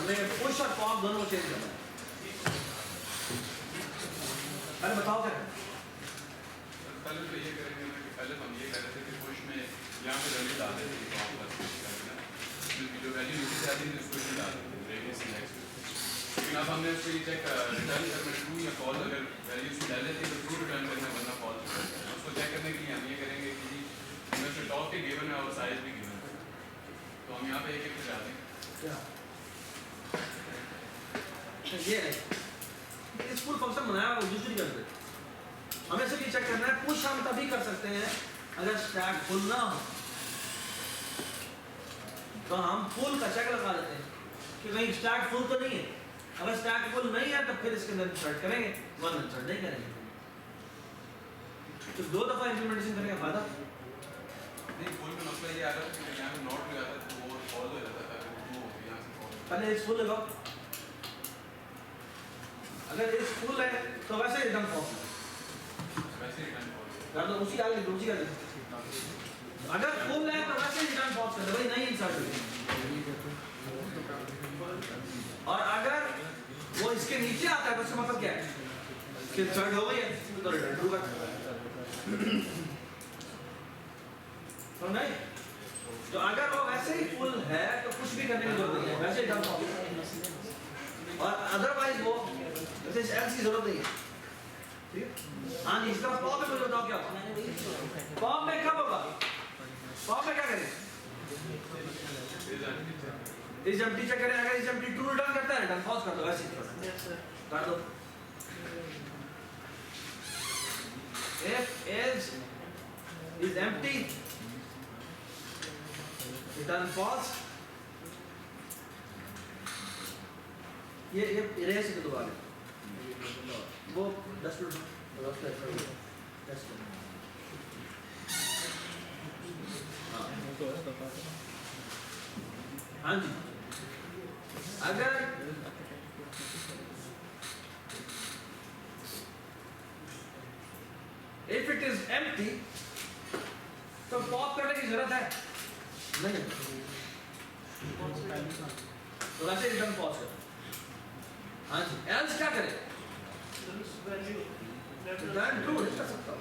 हमें पुश और पॉप दोनों चेंज करना है। अरे बताओ क्या है? पहले तो ये करेंगे ना कि पहले हम ये कह रहे थे कि पुश में यहाँ पे वैल्यू डाल देते हैं पॉप पर क्योंकि जो वैल्यू नीचे आती है उसको ही डाल देते हैं रेडियस इंडेक्स। लेकिन अब हमने उसको ये चेक रिटर्न करना ट्रू या फॉल्स, अगर वैल्यू उसको डाल देते हैं तो ट्रू रिटर्न करना वरना फॉल्स। उसको चेक करने के लिए हम ये करेंगे कि हमें उसके टॉप के गिवन है और साइज भी गिवन है, तो हम यहाँ पे एक एक डाल देंगे। क्या ये है इस फुल फंक्शन बनाया हुआ दूसरी कर दे। हमें सिर्फ ये चेक करना है पुश हम तभी कर सकते हैं अगर स्टैक फुल ना हो, तो हम फुल का चेक लगा देते हैं कि कहीं स्टैक फुल तो नहीं है। अगर स्टैक फुल नहीं है तो फिर इसके अंदर इंसर्ट करेंगे, वन इंसर्ट नहीं करेंगे। तो दो दफा इंप्लीमेंटेशन करने का फायदा नहीं, फुल में मसला ये आ रहा था कि यहाँ पे नॉट लगा था तो वो फॉल्स हो जाता था, वो यहाँ से फॉल्स। पहले इस फुल लगाओ, अगर इस फुल है तो वैसे रिटर्न फॉल्स वैसे रिटर्न फॉल्स कर दो, उसी आगे दूसरी कर दो। अगर फुल है तो वैसे रिटर्न फॉल्स कर दो भाई, नहीं इंसर्ट होगी। और अगर वो इसके नीचे आता है तो इसका मतलब क्या है कि इंसर्ट हो गई है तो रिटर्न ट्रू कर। तो नहीं, तो अगर वो वैसे ही फुल है तो कुछ भी करने की जरूरत नहीं है, वैसे रिटर्न फॉल्स। और अदरवाइज वो वैसे एल्स की जरूरत नहीं है। ठीक है, हाँ जी। इसका पॉप में मुझे बताओ क्या होगा? पॉप में कब होगा? पॉप में क्या करें? इस एम्प्टी चेक करें, अगर इस एम्प्टी ट्रू रिटर्न करता है रिटर्न फॉल्स कर दो, वैसे कर दो। if is empty return false। ये इरेज कर दो आगे, वो डस्टबिन हाँ जी। अगर if it is empty तो पॉप करने की जरूरत है नहीं, तो वैसे रिटर्न पॉज करो। हाँ जी, एल्स क्या करें? रिटर्न ट्रू नहीं कर सकता,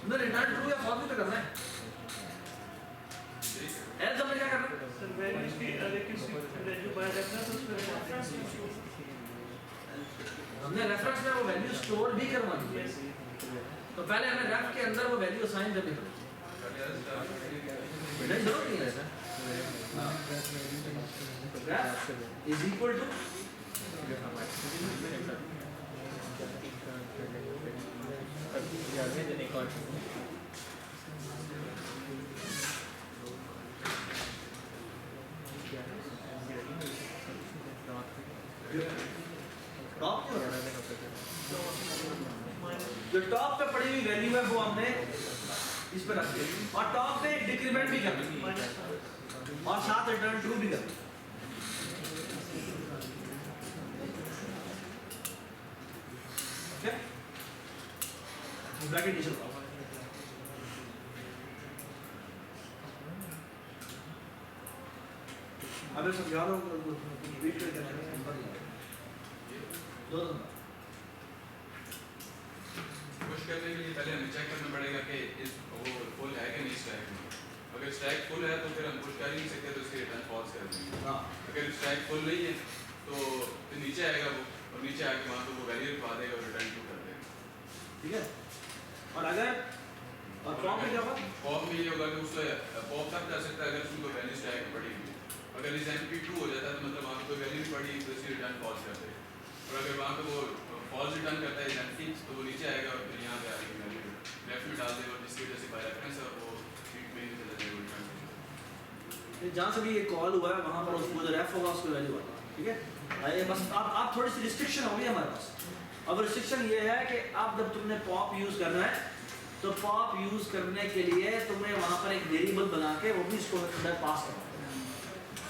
मैं रिटर्न ट्रू या फॉल्स भी तो करना है। एल्स हमने क्या करना? हमने रेफरेंस में वो वैल्यू स्टोर भी करवानी है, तो पहले हमें रेफ के अंदर वो वैल्यू असाइन करनी पड़ेगी। नहीं जरूरत नहीं है सर। रेफ इज इक्वल टू टॉप जो टॉप पे पड़ी हुई वैल्यू है वो हमने इस पे रख दी, और टॉप पे डिक्रीमेंट भी करनी और साथ रिटर्न ट्रू भी करनी। ब्रैकेट नीचे लगाओ। अगर समझा रहा हूँ वीट करके दो पुश करने के लिए पहले हमें चेक करना पड़ेगा कि इस वो फुल है कि नहीं स्टैक में। अगर स्टैक फुल है तो फिर हम पुश कर ही नहीं सकते, तो इसकी रिटर्न फॉल्स कर देंगे। अगर स्टैक फुल नहीं है तो फिर नीचे आएगा वो, और नीचे आके वहाँ पे वो वैल्यू लिखवा देगा और रिटर्न ट्रू कर देगा। ठीक है। और अगर और पॉप में क्या होगा? पॉप में ये होगा कि उसको पॉप तक कर सकता है अगर उसकी कोई वैल्यू स्टैक में पड़ी हुई है। अगर इस एम्प्टी ट्रू हो जाता है तो मतलब वहाँ पे कोई वैल्यू नहीं पड़ी तो इसकी रिटर्न फॉल्स कर देगा। और अगर वहाँ पे वो फॉल्स रिटर्न करता है एम्प्टी तो वो नीचे आएगा और फिर यहाँ पे आएगी वैल्यू लेफ्ट में डाल देगा, और जिसकी वजह से बाय रेफरेंस है वो शीट में ही चला जाएगा रिटर्न। जहाँ से भी ये कॉल हुआ है वहाँ पर उसको जो रेफ होगा उसकी वैल्यू आएगा। ठीक है, ये बस आप थोड़ी सी रिस्ट्रिक्शन होगी हमारे पास। अब रिस्ट्रिक्शन ये है कि आप जब तुमने पॉप यूज़ करना है तो पॉप यूज़ करने के लिए तुम्हें वहाँ पर एक वेरिएबल बना के वो भी इसको अंदर पास करना है।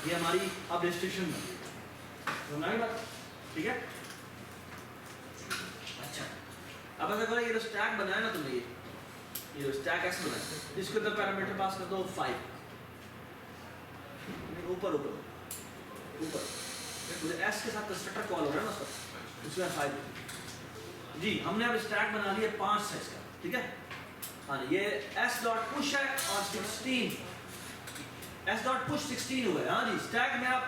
ये हमारी अब रिस्ट्रिक्शन है, समझाई बात? ठीक है। अच्छा, अब अगर ये जो स्टैक बनाया ना तुमने, ये जो स्टैक एक्स बनाया, इसके अंदर पैरामीटर पास कर दो 5 ऊपर ऊपर ऊपर। मुझे एस के साथ कंस्ट्रक्टर कॉल हो रहा है ना सर, उसमें 5 जी। हमने अब स्टैक बना लिया 5 साइज का, ठीक है। हाँ ये एस डॉट पुश है और 16 एस डॉट पुश 16 हुआ है। हाँ जी स्टैक में आप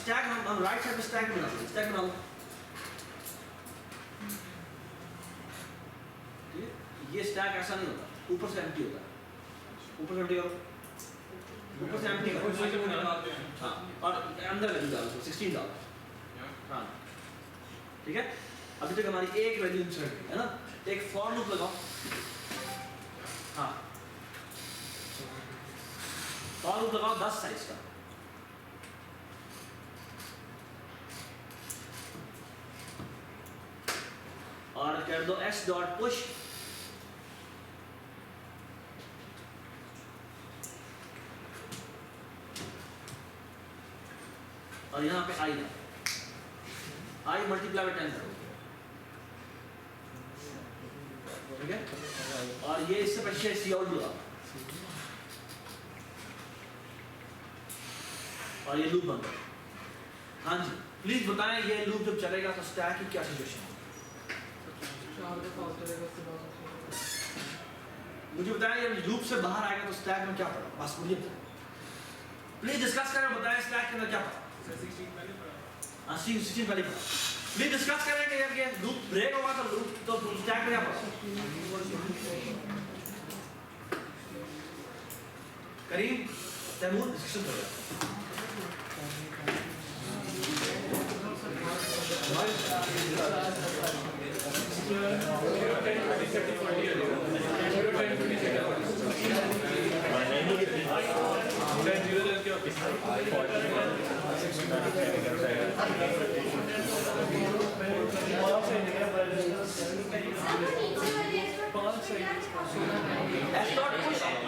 स्टैक हम राइट साइड पे स्टैक बना लेंगे, स्टैक बना लो। ये स्टैक ऐसा नहीं होता, ऊपर से एम्प्टी होता है, ऊपर से एम्प्टी करो, ऊपर से एम्प्टी करो। हाँ और अंदर वैल्यू डालो, 16 डालो। हाँ ठीक है। अभी तक हमारी एक वैल्यू इंसर्ट की है ना। एक फॉर लूप लगाओ। हाँ फॉर लूप लगाओ 10 साइज का। और कर दो एस डॉट पुश और यहाँ पे आई ना, आई मल्टीप्लाई बाय 10 करो, ठीक है। और ये इससे पीछे सी आउट लगा और ये लूप बंद करो। हाँ जी प्लीज बताएं ये लूप जब चलेगा तो स्टैक की क्या सिचुएशन होगी? मुझे बताएं ये लूप से बाहर आएगा तो स्टैक में क्या पड़ा, बस मुझे प्लीज डिस्कस करें, बताएं स्टैक के अंदर क्या पड़ा। 16 पहले पड़ा। प्लीज डिस्कस करें कि ये लूप ब्रेक होगा तो लूप तो स्टैक में क्या पड़ा। करीम तैमूर डिस्कशन करेगा।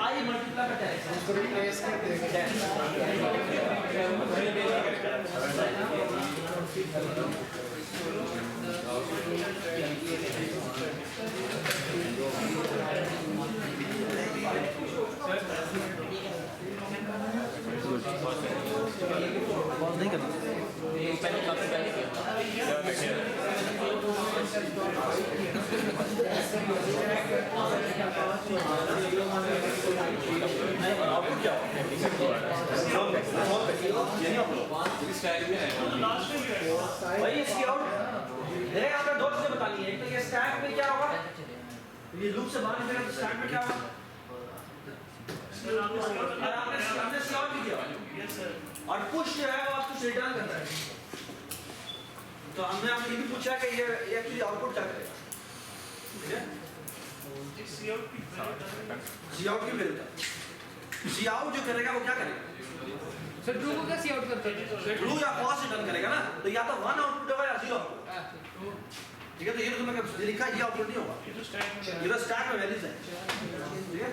आई मल्टीप्लाई करते हैं नहीं करना भाई इसकी आउट देख आपने दो चीजें बता ली है। एक तो ये स्टैक में क्या होगा, ये लूप से बाहर निकलेगा तो स्टैक में क्या होगा, आपने स्लॉट भी किया और पुश जो है वो आप कुछ रिटर्न करता है। तो हमने आपसे ये भी पूछा कि ये एक्चुअली आउटपुट क्या करेगा, ठीक है। सी आउट की वैल्यू सी आउट जो करेगा वो क्या करेगा सर ट्रू को क्या सी आउट करते हैं? ट्रू या फॉल्स रिटर्न करेगा ना। तो या तो 1 आउटपुट होगा या 0 आउटपुट, ठीक है। तो ये तो मैंने लिखा ये आउटपुट नहीं होगा, ये तो स्टैक में वैल्यूज है, ठीक है।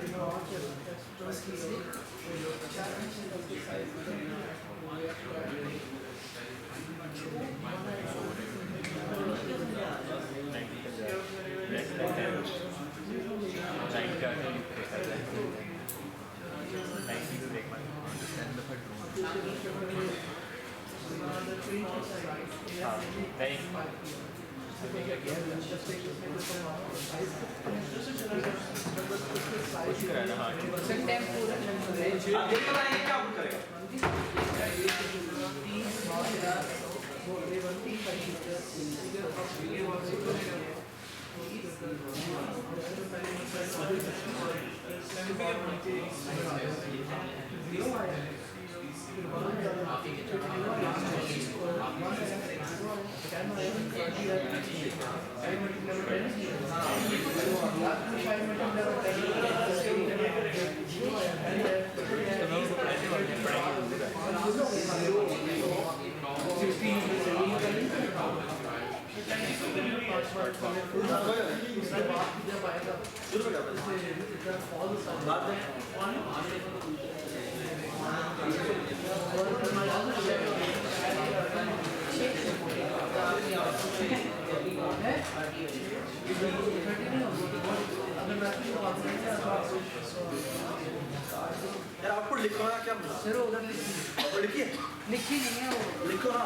क्या करेगा यार आउटपुट लिखो ना, क्या सर उधर लिखिए, लिखी नहीं है वो, लिखो ना।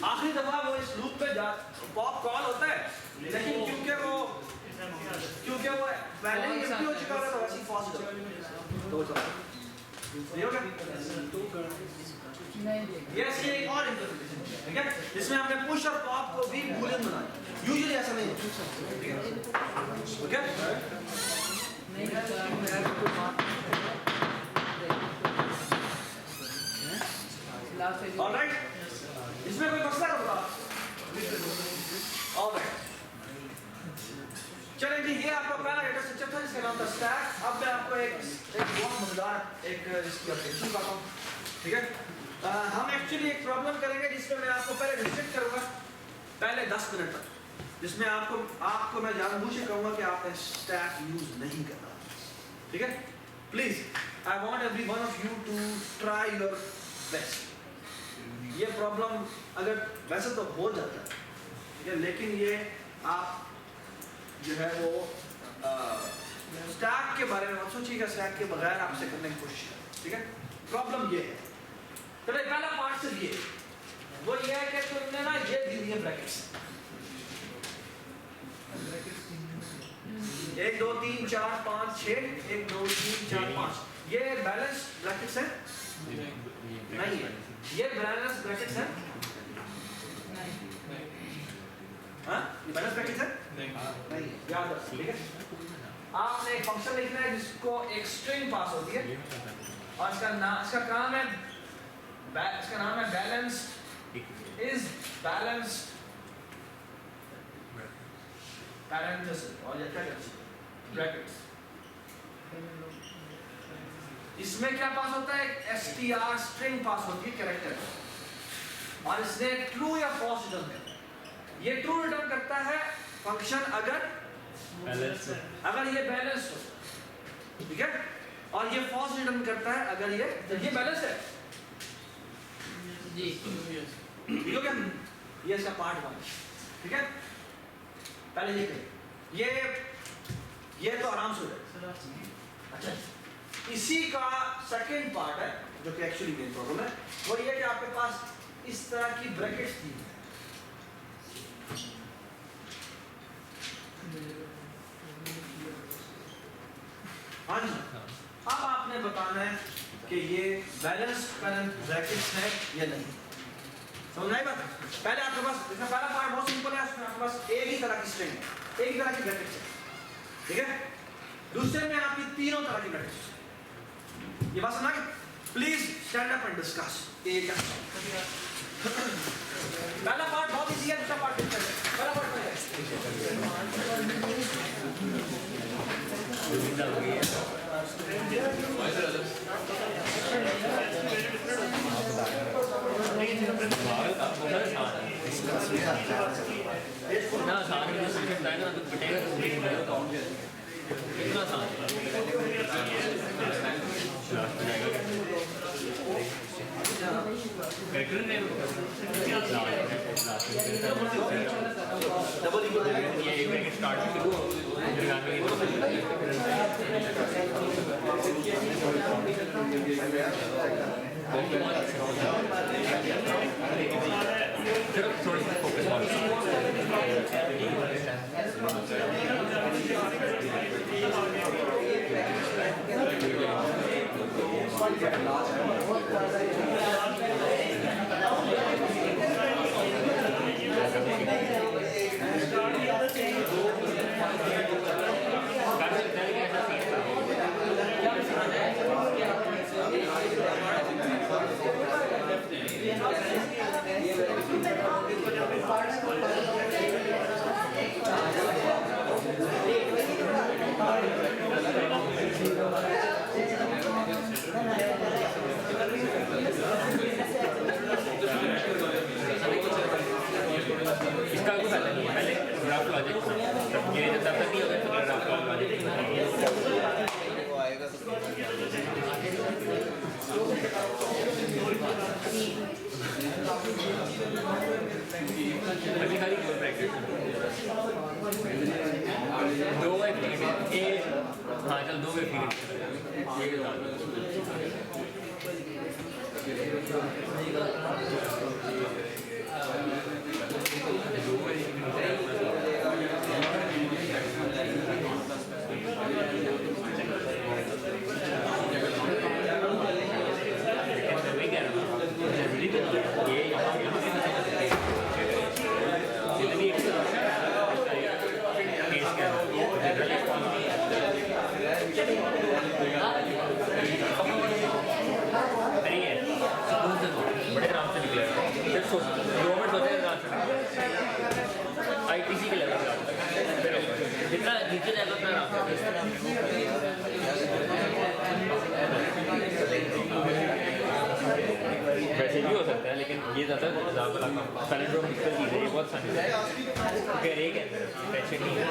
आखिरी दफा वो इस लूप पे जा पॉप कॉल होता है, लेकिन क्योंकि वो पहले ही एम्प्टी हो चुका था, वैसे ही फास्ट तो चलो ये हो गया। यस, ये एक और इंटरप्रिटेशन है, ठीक है, जिसमें हमने पुश और पॉप को भी बूलियन बनाया। यूजुअली ऐसा नहीं होता, ठीक है, ऑलराइट। इसमें कोई मसला होगा? ऑलराइट, चलें जी, ये आपका पहला डेटा स्ट्रक्चर था जिसका नाम था स्टैक। अब मैं आपको एक बहुत मजेदार एक इसकी अपडेशन बताता हूँ, ठीक है। हम एक्चुअली एक प्रॉब्लम करेंगे जिसमें मैं आपको पहले रिस्ट्रिक्ट करूंगा पहले 10 मिनट तक, जिसमें आपको मैं जानबूझ के कहूंगा कि आपने स्टैक यूज नहीं करना, ठीक है। Please, I want every one of you to try your best. ये प्रॉब्लम अगर वैसे तो हो जाता है, ठीक है, लेकिन ये आप जो है वो स्टैक के बारे में मत सोचिएगा, स्टैक के बगैर आपसे करने की कोशिश करें, ठीक है। प्रॉब्लम ये है, चलो पहला पार्ट से ये वो ये है कि तुमने ना ये दी हुई है ब्रैकेट्स 1 2 3 4 5 6 1 2 3 4 5 ये बैलेंस ब्रैकेट्स है नहीं है, ये बैलेंस ब्रैकेट्स है हाँ, ये बैलेंस ब्रैकेट्स है नहीं, याद रखो, ठीक है। आपने एक फंक्शन लिखना है जिसको एक स्ट्रिंग पास होती है और इसका काम है बैलेंस इज बैलेंस्ड parenthesis और ये क्या करते हैं ब्रैकेट्स। इसमें क्या पास होता है? str स्ट्रिंग पास होती है कैरेक्टर और इसने ट्रू या फॉल्स रिटर्न करता है। ये ट्रू रिटर्न करता है फंक्शन अगर ये बैलेंस हो, ठीक है, और ये फॉल्स रिटर्न करता है अगर ये बैलेंस है जी, ठीक है। ये इसका पार्ट 1, ठीक है। पहले ये करें, ये तो आराम से हो जाएगा। अच्छा, इसी का सेकंड पार्ट है जो कि एक्चुअली मेन प्रॉब्लम है, वो ये कि आपके पास इस तरह की ब्रैकेट्स दी है। हाँ जी, अब आपने बताना है कि ये बैलेंस करंट ब्रैकेट्स है या नहीं। समझ आई बात? पहले आपके पास इसका पहला पार्ट बहुत सिंपल है, उसमें आपके पास एक ही तरह की स्ट्रिंग है, एक ही तरह की ब्रैकेट्स है, ठीक है। दूसरे में आपकी तीनों तरह की ब्रैकेट्स। ये बात सुना? Please stand up and discuss. पहला पार्ट बहुत इजी है, दूसरा पार्ट डिफिकल्ट है। पहला पार्ट क्या है? ना आसान है, ना तो बटेगा तो इतना आसान डबल इक्वल ये एक ब्रैकेट स्टार्ट सिर्फ थोड़ी सी फोकस इसका कोई फायदा नहीं है, पहले ग्राफ लॉजिक ये जब तक नहीं होगा तो ग्राफ लॉजिक अभी खाली दो ब्रैकेट दो एक हाँ चल दो बड़े आराम से निकले फिर 2 मिनट सोचे ITC के लेवल पर जितना नीचे लेवल पर आराम वैसे भी हो सकता है, लेकिन ये ज़्यादा वाला काम पैलेंड्रोम डिजिटल चीज़ है, ये बहुत आसान है। फिर एक है टेंशन नहीं है।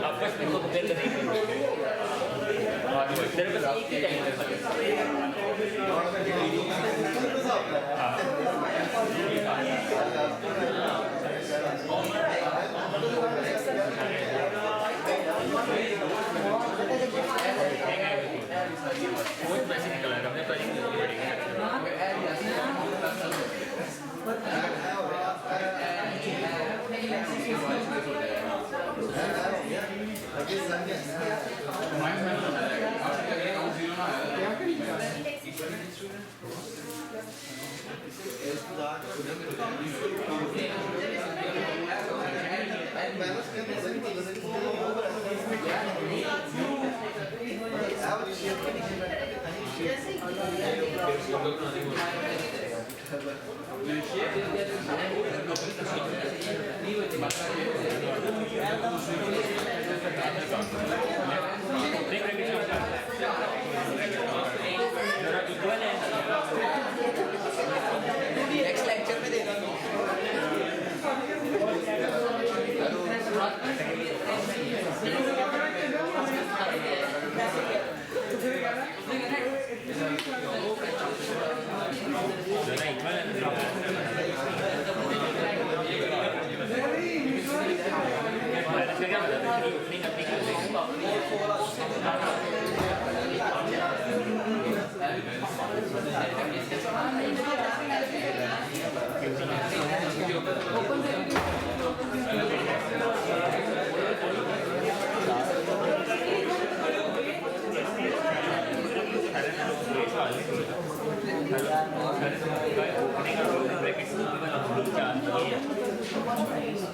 आप बस मेरे को कंपेयर करने की मेरे पास एक ही टाइम है। बहुत पैसे निकला है हमने नेक्स्ट लेक्चर में देगा तो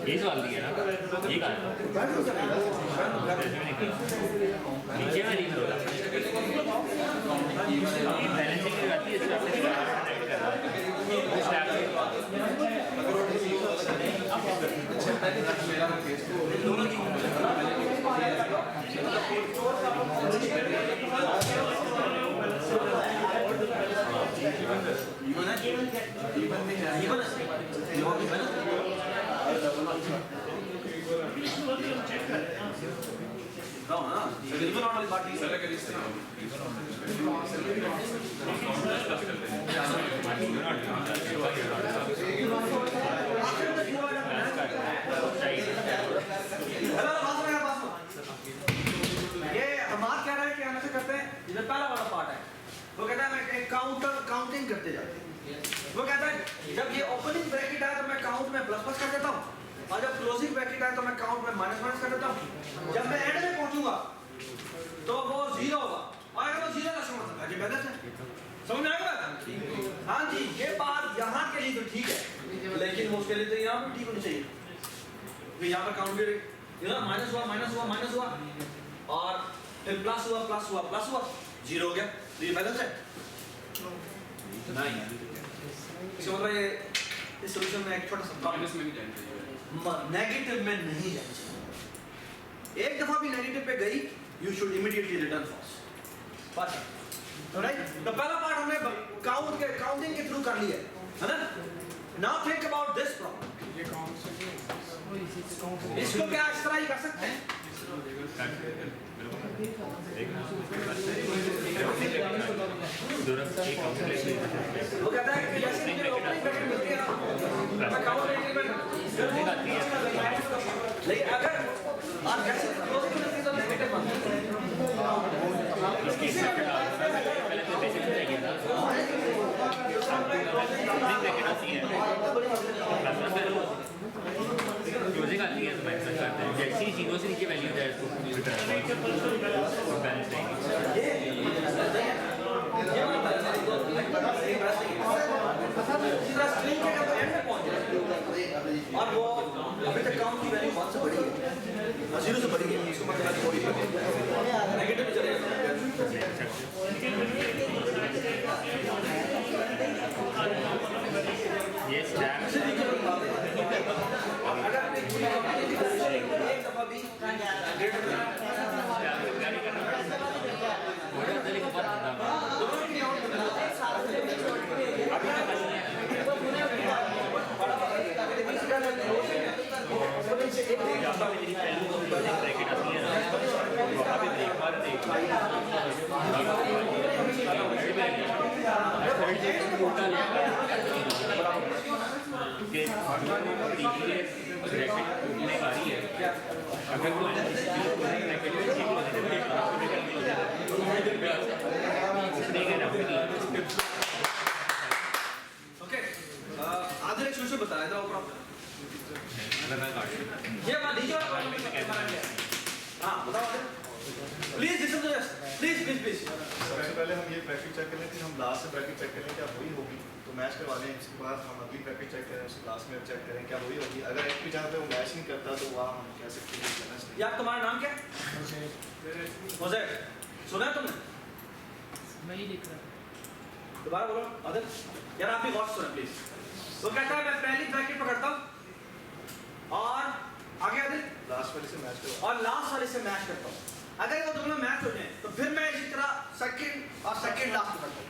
ये सवाल दिया ना ये कहा नीचे में नहीं होगा बैलेंसिंग की बात है इसमें आपने काउंटिंग करते जाते हैं। वो कहता है जब ये ओपनिंग ब्रैकेट आए तो मैं काउंट में प्लस प्लस कर देता हूँ और जब क्लोजिंग ब्रैकेट आए तो मैं काउंट में माइनस माइनस कर देता हूँ। जब मैं एंड में पहुंचूंगा तो वो जीरो होगा और अगर वो जीरो का मतलब है बैलेंस है। समझ में आएगा? हाँ जी, ये बात यहाँ के लिए तो ठीक है लेकिन उसके लिए तो यहाँ पर ठीक होनी चाहिए। फिर यहाँ पर काउंट भी माइनस हुआ माइनस हुआ माइनस हुआ और फिर प्लस हुआ प्लस हुआ प्लस हुआ जीरो हो गया तो ये बैलेंस है नहीं। इसका मतलब ये इस सॉल्यूशन में एक छोटा सा माइनस में भी जाना चाहिए, नेगेटिव में नहीं जाना चाहिए। एक दफा भी नेगेटिव पे गई you should immediately return false. बात राइट। तो पहला पार्ट हमने काउंटिंग के थ्रू कर लिया है ना। Now think about this problem. इसको क्या इस तरह ही कर सकते हैं? वो कहता है कि जैसे मुझे ओपनिंग ब्रैकेट मिलती है ना मैं काउंट एलिमेंट लेकिन अगर आप जैसे क्लोजिंग मिलती है तो नेगेटिव बनता है। क्लोजिंग आती है तो मैं ऐसा करते हैं जैसे ही जीरो से नीचे वैल्यू जाए तो बैलेंस और वो अभी तक काउंट की वैल्यू 1 से बड़ी है, 0 से बड़ी है, इसको मतलब नेगेटिव चलेगा। ये स्टैक अगर एक दफा भी आधे शुरू से बताया था ये बात दीजिए। हाँ बताओ please listen to this please please please. सबसे पहले हम ये ब्रैकेट चेक कर लें कि हम लास्ट से ब्रैकेट चेक करें क्या वही होगी तो मैच करवा लें। इसके बाद हम अगली ब्रैकेट चेक करें उसके लास्ट में चेक करें क्या वही होगी। अगर एक भी जहाँ पे वो मैच नहीं करता तो वहाँ हम कह सकते हैं यार तुम्हारा नाम क्या है? सुना तुमने? मैं ही लिख रहा हूँ। दोबारा बोलो आदिल। यार आप भी गौर से सुने प्लीज। वो कहता है मैं पहली ब्रैकेट पकड़ता हूँ और आगे आदिल लास्ट वाले से मैच करवा और लास्ट वाले से मैच करता हूँ। अगर वो दोनों मैच हो जाए तो फिर मैं इसी तरह सेकंड और सेकंड लास्ट पकड़ता हूँ।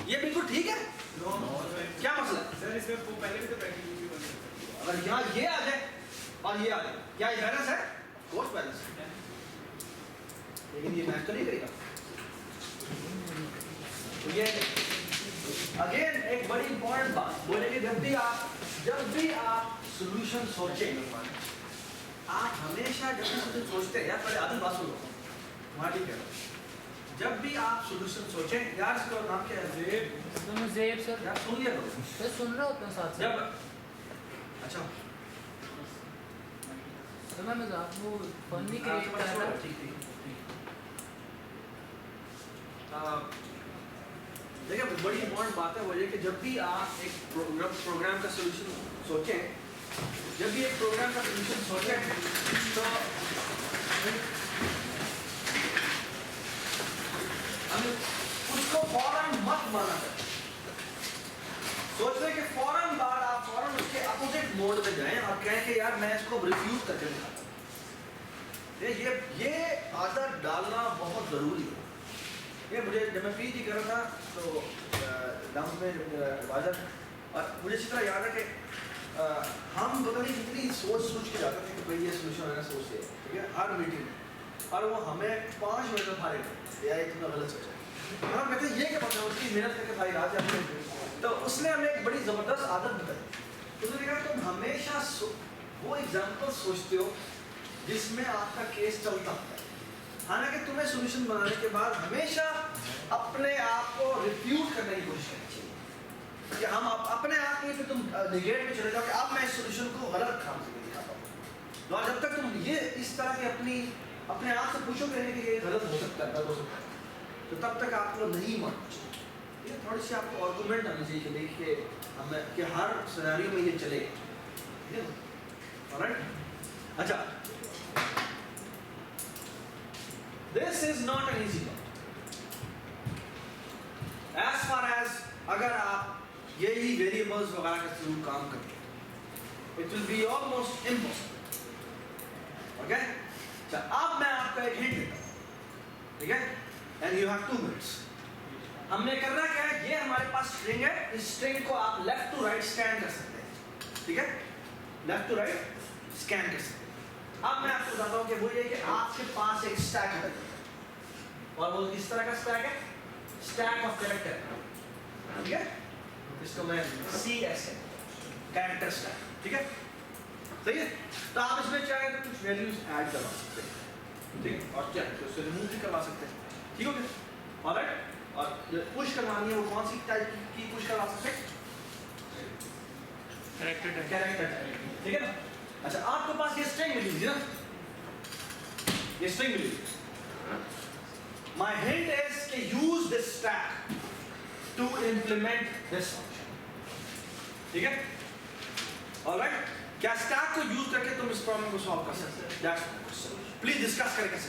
ये बिल्कुल ठीक है? क्या मसला है? सर इसमें वो पहले भी तो ब्रैकेट यूज भी बन सकती है। अगर यहाँ ये आ जाए और ये आ जाए क्या ये बैलेंस है? कोर्स बैलेंस है लेकिन ये मैच तो नहीं करेगा। तो ये अगेन एक बड़ी इंपॉर्टेंट बात बोलेंगे जब भी आप सॉल्यूशन सोचें आप हमेशा जब भी सोचते हैं यार पहले आधी बात सुनो वहाँ ठीक है जब भी आप सोल्यूशन सोचें, यार इसका नाम क्या है? ज़ेब सर, यार सुन लिया करो। मैं सुन रहा होता हूँ साथ साथ। जब अच्छा तो मैं मजाक वो फन भी हाँ, क्रिएट कर रहा था। ठीक। देखिए बड़ी इम्पोर्टेंट बात है वो ये कि जब भी आप एक प्रोग्राम का सोल्यूशन सोचें, जब भी एक प्रोग्राम का सोल्यूशन सोचें तो हमें उसको फौरन मत माना करें। सोचने के फौरन बाद आप फौरन उसके अपोजिट मोड में जाएं और कहें कि यार मैं इसको रिफ्यूज करके दिखाता हूं। ये आदत डालना बहुत ज़रूरी है। ये मुझे जब मैं पीजी कर रहा था तो डाउन में वाजर, और मुझे इसी तरह याद है कि हम पता नहीं कितनी सोच के जाते थे कि भाई ये सोल्यूशन होना सोचते हैं, ठीक है, हर मीटिंग में, और वो हमें 5 मिनट में फारे यार इतना गलत सोचा है, और हम कहते हैं ये क्या पता है, उसकी मेहनत करके भाई रात जाते हैं। तो उसने हमें एक बड़ी ज़बरदस्त आदत बताई। उसने कहा तुम हमेशा वो एग्जाम्पल सोचते हो जिसमें आपका केस चलता है, हालांकि तुम्हें सोल्यूशन बनाने के बाद हमेशा अपने आप को रिफ्यूज करने की कोशिश करनी चाहिए कि हम अपने आप में तुम निगेट में चले जाओ कि अब मैं इस सोल्यूशन को गलत काम से दिखाता हूँ। और जब तक तुम ये इस तरह की अपने आप से पूछोगे कि ये गलत हो सकता है, गलत हो सकता है, तो तब तक आपको नहीं मानना चाहिए। ये थोड़ी सी आपको आर्गूमेंट आनी चाहिए कि देखिए हमें कि हर सिनेरियो में ये चले, ठीक है। ऑलराइट, अच्छा, this is not an easy job. As far as अगर आप यही वेरिएबल्स वगैरह के थ्रू काम करें, it will be almost impossible. Okay? अच्छा, अब मैं आपको एक हिंट देता हूँ, ठीक है? And you have 2 minutes. हमने करना क्या है, ये हमारे पास स्ट्रिंग है, इस स्ट्रिंग को आप लेफ्ट टू राइट स्कैन कर सकते हैं, ठीक है? लेफ्ट टू राइट स्कैन कर सकते हैं। अब मैं आपको बताता हूँ कि वो ये कि आपके पास एक स्टैक है, और वो किस तरह का स्टैक है? स्टैक ऑफ कैरेक्टर, ठीक है? इसको मैं CS है, कैरेक्टर स्टैक, ठीक है? सही है? तो आप इसमें चाहे तो कुछ वैल्यूज ऐड करवा सकते हैं, ठीक है? और क्या तो उससे रिमूव भी करवा सकते हैं, ठीक हो गया? ऑलराइट, और पुश करवानी है वो कौन सी टाइप की पुश करवा सकते हैं? कैरेक्टर, ठीक है ना? अच्छा, आपके पास ये स्ट्रिंग मिली थी ना, ये स्ट्रिंग मिली थी। My hint is to use this stack to implement this function, ठीक है? Alright, क्या स्टैक को यूज करके तुम इस प्रॉब्लम को सॉल्व कर सकते हो? That's the question. Please discuss करें कैसे?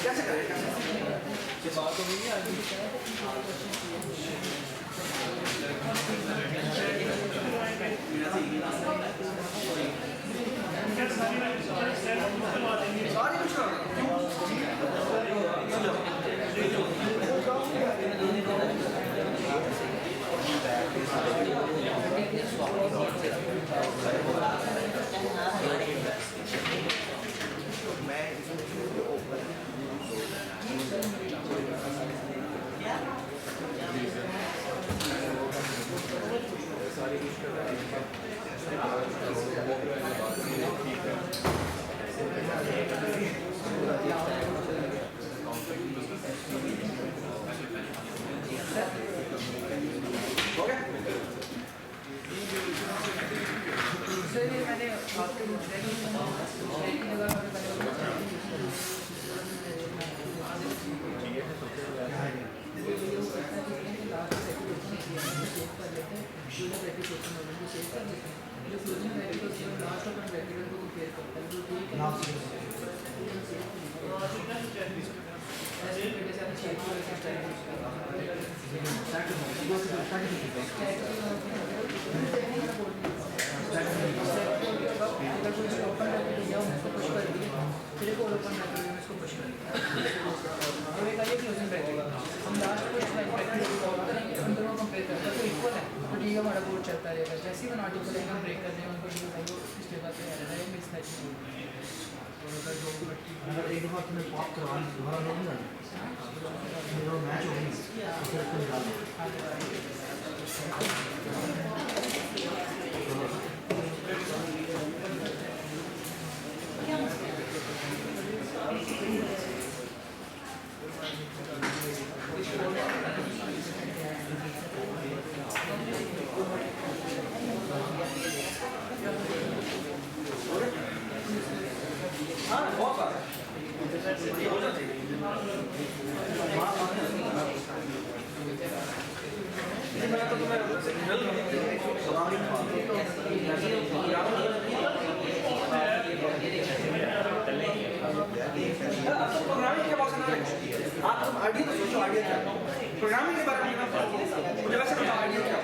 कैसे करें? ये बात हो गई है आगे। सारी कुछ अगर एक दफा तुम्हें पॉप करवा दोबारा लोग ना मैच हो गई तो फिर तुम डाल हाँ बहुत बार ये हो जाती है मैं तो तुम्हें सिग्नल अब तो प्रोग्रामिंग के बारे में आप तुम आइडिया तो सोचो आइडिया क्या प्रोग्रामिंग के बारे में मुझे वैसे बताओ आइडिया क्या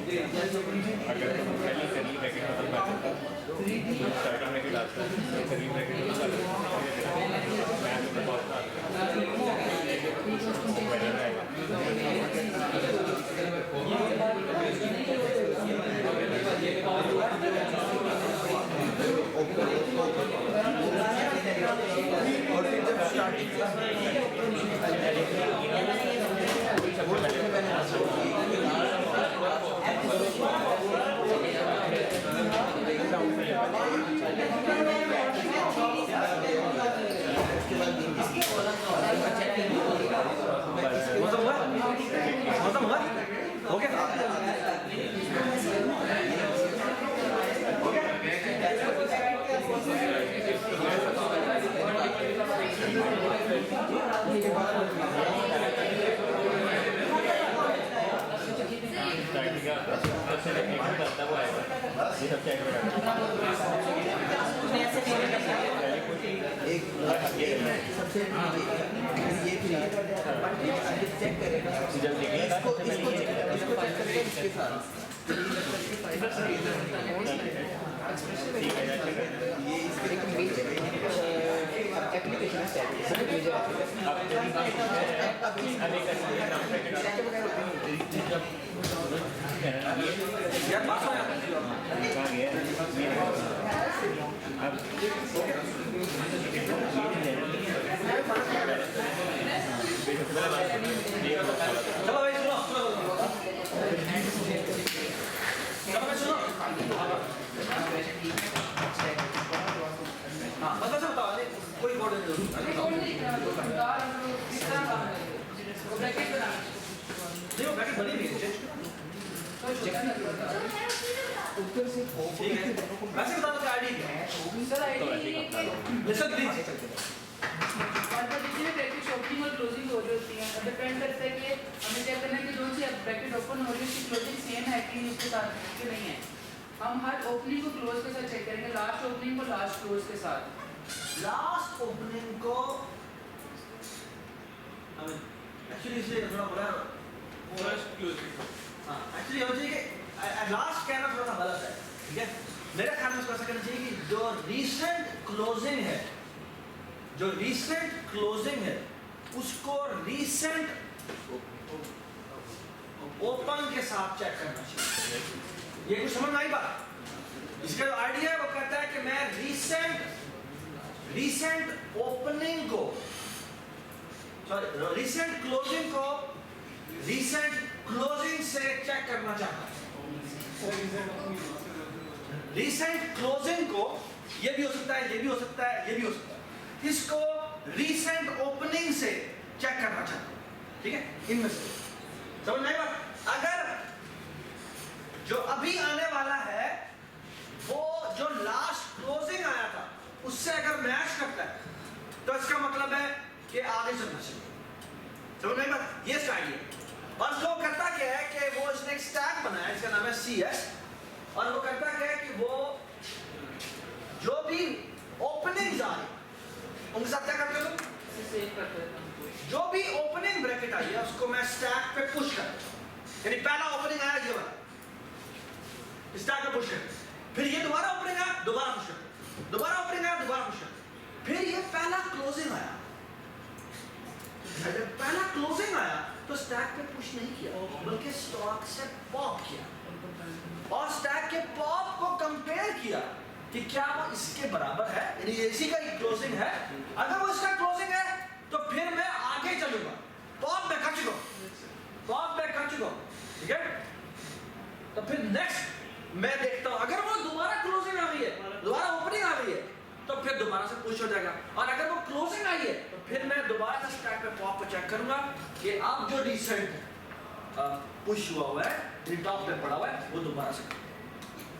अगर तुम पहली करली ब्रैकेट खत्म कर सकते हो स्टार्टिंग ब्रैकेट आता है करली ब्रैकेट और फिर जब स्टार्टिंग ओके यार बात हो चलो भाई सुनो हाँ बता सकता हूँ कोई बोर्ड नहीं ब्रैकेट बनी हुई है ठीक है वैसे बता दो ID sir ID listen please bracket opening और क्लोजिंग हो रही होती है डिपेंड करता है कि हमें क्या करना है कि जो सी ब्रैकेट ओपन हो रही है उसकी क्लोजिंग सेम है कि उसके साथ कि नहीं है हम हर ओपनिंग को क्लोज के साथ चेक करेंगे लास्ट ओपनिंग को लास्ट क्लोज के साथ लास्ट ओपनिंग को एक्चुअली इसलिए थोड़ा बोला फर्स्ट क्लोजिंग हाँ एक्चुअली हो चाहिए कि लास्ट कहना थोड़ा सा गलत है ठीक है मेरे ख्याल में इसको ऐसा करना चाहिए कि जो रीसेंट क्लोजिंग है उसको रीसेंट ओपन के साथ चेक करना चाहिए ये कुछ समझ में आई बात इसका जो आइडिया है वो कहता है कि मैं रीसेंट ओपनिंग को सॉरी रीसेंट क्लोजिंग को रीसेंट क्लोजिंग से चेक करना चाहता हूं रीसेंट क्लोजिंग को ये भी हो सकता है ये भी हो सकता है ये भी हो सकता है इसको रीसेंट ओपनिंग से चेक करना चाहता हूं ठीक है इनमें से समझ में आई बात अगर जो अभी आने वाला है वो जो लास्ट क्लोजिंग आया था उससे अगर मैच करता है तो इसका मतलब है कि आगे चलना चाहिए समझ में आई बात ये इसका आइडिया और उसको करता क्या है कि वो इसने एक स्टैक बनाया इसका नाम है CS और वो करता क्या है कि वो जो भी ओपनिंग्स आ रही उनके साथ क्या करते हो सेव करते हैं जो भी ओपनिंग ब्रैकेट आई है उसको मैं स्टैक पे पुश करता हूं यानी पहला ओपनिंग आया ये वाला स्टैक पे पुश करता फिर ये दोबारा ओपनिंग आया दोबारा पुश करता दोबारा ओपनिंग आया दोबारा पुश करता फिर ये पहला क्लोजिंग आया जब पहला क्लोजिंग आया तो स्टैक पे पुश नहीं किया, बल्कि स्टॉक से पॉप किया और स्टैक के पॉप को कंपेयर किया कि क्या वो इसके बराबर है, यानी इसी का क्लोजिंग है। अगर वो इसका क्लोजिंग है तो फिर मैं आगे चलूंगा। पॉप मैं कर चुका हूं, पॉप मैं कर चुका हूं, ठीक है। तो फिर नेक्स्ट मैं देखता हूं, अगर वो दोबारा क्लोजिंग आ गई है, दोबारा ओपनिंग आ गई है, तो फिर दोबारा से पुश हो जाएगा। और अगर वो क्लोजिंग आई है तो फिर मैं दोबारा से स्टैक पे पॉप पे चेक करूंगा कि अब जो डिसेंट पुश हुआ है, टॉप पे पड़ा हुआ है, वो दोबारा से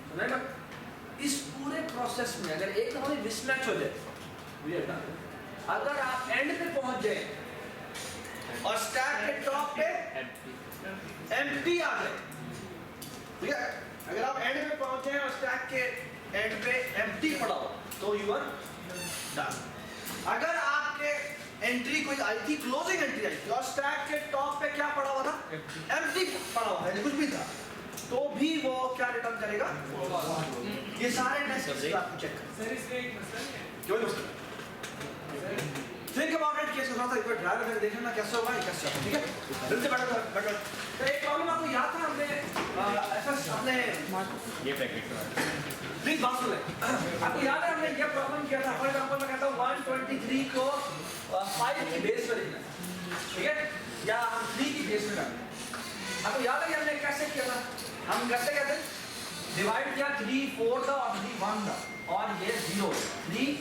समझेगा। इस पूरे प्रोसेस में अगर एक दफा मिसमैच हो जाए, अगर आप एंड पे पहुंच जाए और स्टैक के टॉप पे एम्प्टी आ जाए, ठीक है, अगर आप एंड पे पहुंचे और स्टैक के एंड पे एम्प्टी पड़ा हो तो यू आर डन। अगर आपके एंट्री कोई आई थी, क्लोजिंग एंट्री आई थी और स्टैक के टॉप पे क्या पड़ा हुआ था, एम्प्टी पड़ा हुआ है, कुछ भी था, तो भी वो क्या रिटर्न करेगा, ये सारे टेस्ट आपको चेक करें। सर इसमें एक मसला है, क्यों मसला? थिंक अबाउट इट, केस को थोड़ा सा एक बार ड्राइव करके देखना कैसे होगा, कैसे होगा, ठीक है। दिल से बैठो। तो एक प्रॉब्लम आपको याद था, हमने ऐसा अपने ये प्रैक्टिस प्लीज बात सुन ले। आपको याद है हमने ये प्रॉब्लम किया था, फॉर एग्जांपल मैं कहता हूँ 123 को 5 की बेस पे लिखना है, ठीक है, या हम 3 की बेस पे करना है। आपको याद है कि हमने कैसे किया था? हम कैसे कहते हैं, डिवाइड किया 3 4 था और 3 1 था और ये 0, 3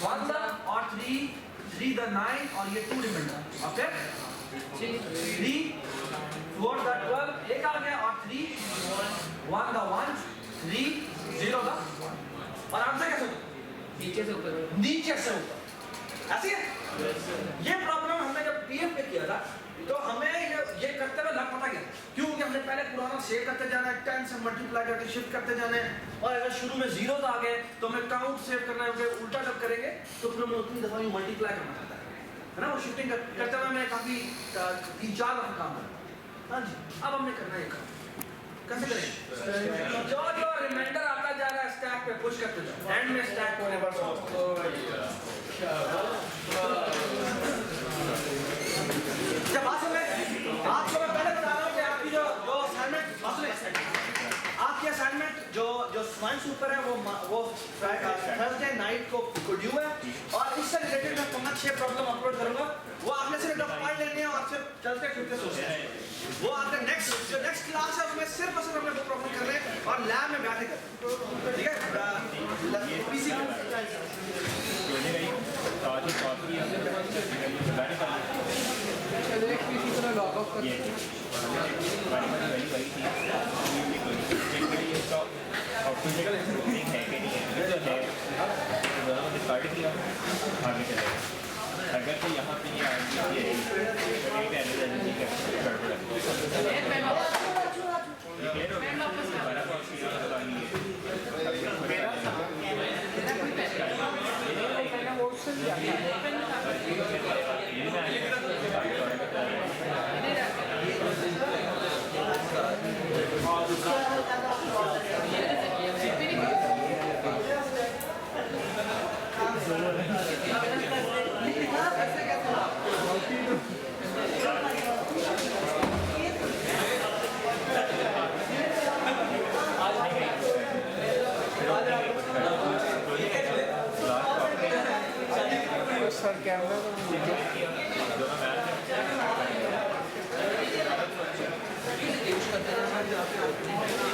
1 था और 3 the 9 और ये 2 रिमाइंडर, ओके। 3 4 the 12 एक आ गया और 3 1 the 1 3 0 था, और आंसर कैसे होता? नीचे से ऊपर, नीचे से ऊपर, ऐसी है। ये प्रॉब्लम हमने जब पीएफ पे किया था तो हमें ये करते हुए लग पता क्या, क्योंकि हमने पहले पुराना सेव करते जाना है, 10 से मल्टीप्लाई करके शिफ्ट करते जाना है, और अगर शुरू में 0 आ गए तो हमें काउंट सेव करना है, उल्टा जब करेंगे तो फिर हमें उतनी दफा मल्टीप्लाई करना पड़ता है ना, वो शिफ्टिंग करते हुए हमें काफी 3-4 दफा काम है। हाँ जी, अब हमने करना है ये काम कैसे करेंगे, जो जो रिमाइंडर आता जा रहा है स्टैक पे पुश करते जाओ, एंड में स्टैक को रिवर्स जब आपको मैं पहले बता रहा हूँ कि आपकी जो असाइनमेंट, आपकी असाइनमेंट जो साइंस ऊपर है वो थर्सडे नाइट को ड्यू है, और इससे रिलेटेड मैं 5-6 प्रॉब्लम अपलोड करूंगा, वो आपने सिर्फ पढ़ लेने हैं और सिर्फ चलते फिरते सोचते हैं। वो आपका नेक्स्ट क्लास है उसमें सिर्फ और सिर्फ हमने वो प्रॉब्लम कर रहे हैं और लैब में बैठे कर, ठीक है। पीसी लॉग ऑफ कर अगर तो यहाँ पे सर कैमरा यूज करते हैं